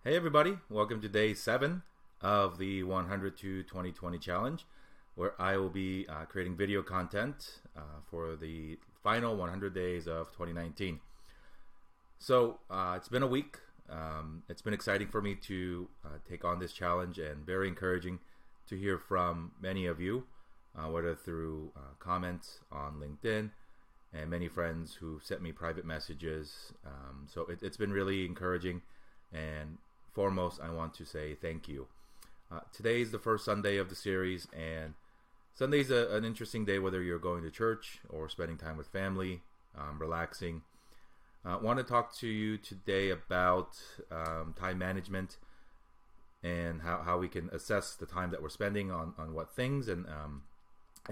Hey everybody, welcome to day 7 of the 100 to 2020 challenge, where I will be creating video content for the final 100 days of 2019. So it's been a week. It's been exciting for me to take on this challenge, and very encouraging to hear from many of you, whether through comments on LinkedIn and many friends who sent me private messages. So it's been really encouraging, and foremost, I want to say thank you. Today is the first Sunday of the series, and Sunday's an interesting day whether you're going to church or spending time with family, relaxing. I want to talk to you today about time management and how we can assess the time that we're spending on what things, and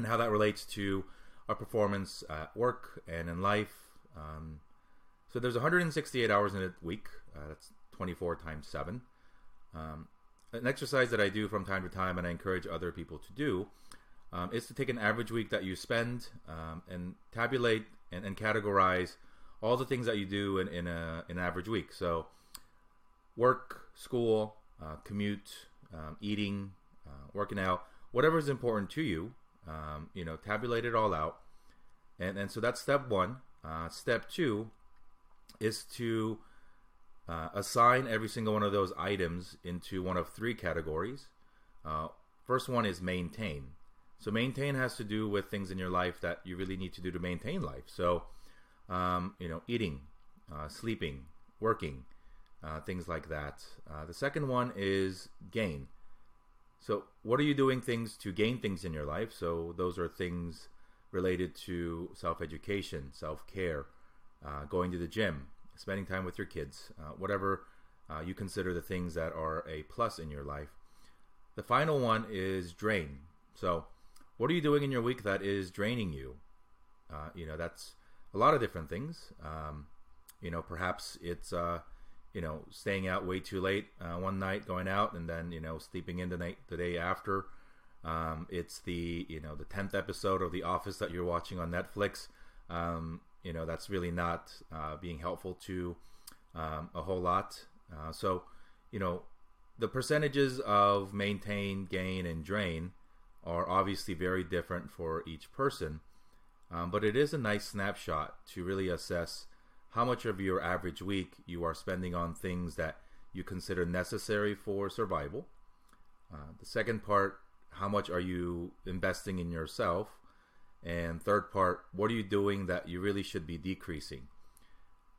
how that relates to our performance at work and in life. So there's 168 hours in a week. That's 24 times 7. An exercise that I do from time to time, and I encourage other people to do, is to take an average week that you spend and tabulate and categorize all the things that you do in an average week. So work, school, commute, eating, working out, whatever is important to you, tabulate it all out. And so that's step 1. Step 2 is to assign every single one of those items into one of 3 categories. First one is maintain. So maintain has to do with things in your life that you really need to do to maintain life. So, eating, sleeping, working, things like that. The second one is gain. So what are you doing things to gain things in your life? So those are things related to self-education, self-care, going to the gym, spending time with your kids, whatever you consider the things that are a plus in your life. The final one is drain. So what are you doing in your week that is draining you? That's a lot of different things. Perhaps it's staying out way too late one night, going out, and then sleeping in the day after. It's the 10th episode of The Office that you're watching on Netflix. That's really not being helpful to a whole lot. So the percentages of maintain, gain, and drain are obviously very different for each person. But it is a nice snapshot to really assess how much of your average week you are spending on things that you consider necessary for survival. The second part, how much are you investing in yourself? And third part, what are you doing that you really should be decreasing?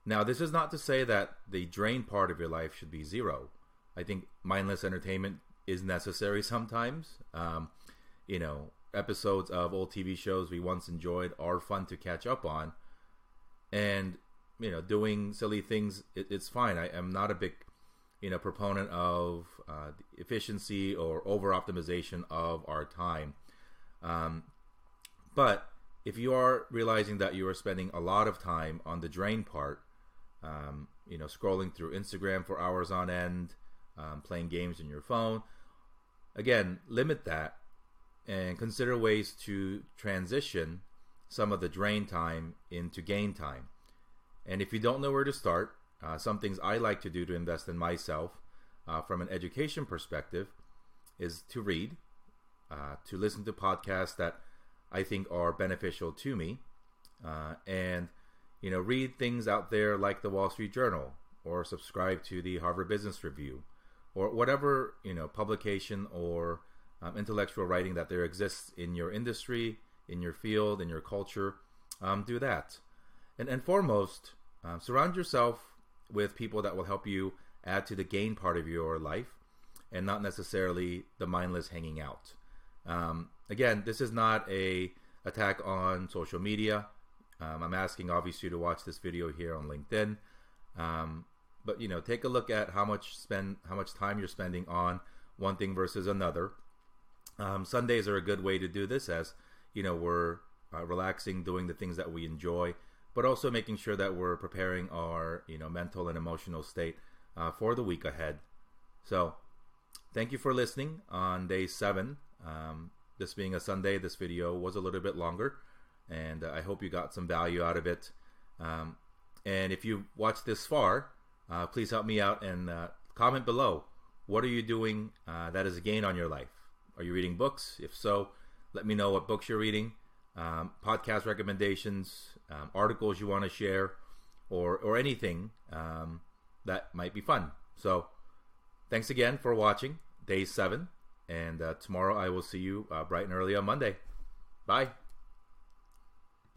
Now, this is not to say that the drain part of your life should be 0. I think mindless entertainment is necessary sometimes. Episodes of old TV shows we once enjoyed are fun to catch up on. And, doing silly things, it's fine. I am not a big, proponent of efficiency or over-optimization of our time. But if you are realizing that you are spending a lot of time on the drain part, scrolling through Instagram for hours on end, playing games on your phone, again, limit that and consider ways to transition some of the drain time into gain time. And if you don't know where to start, some things I like to do to invest in myself from an education perspective is to read, to listen to podcasts that I think are beneficial to me, and read things out there like the Wall Street Journal, or subscribe to the Harvard Business Review, or whatever publication or intellectual writing that there exists in your industry, in your field, in your culture. Do that, and foremost, surround yourself with people that will help you add to the gain part of your life, and not necessarily the mindless hanging out. Again, this is not a attack on social media. I'm asking obviously to watch this video here on LinkedIn. But take a look at how much time you're spending on one thing versus another. Sundays are a good way to do this, as we're relaxing, doing the things that we enjoy, but also making sure that we're preparing our mental and emotional state for the week ahead. So thank you for listening on day 7. This being a Sunday, this video was a little bit longer, and I hope you got some value out of it. And if you watched this far, please help me out and comment below. What are you doing that is a gain on your life? Are you reading books? If so, let me know what books you're reading, podcast recommendations, articles you want to share, or anything that might be fun. So thanks again for watching day 7, and tomorrow I will see you bright and early on Monday. Bye.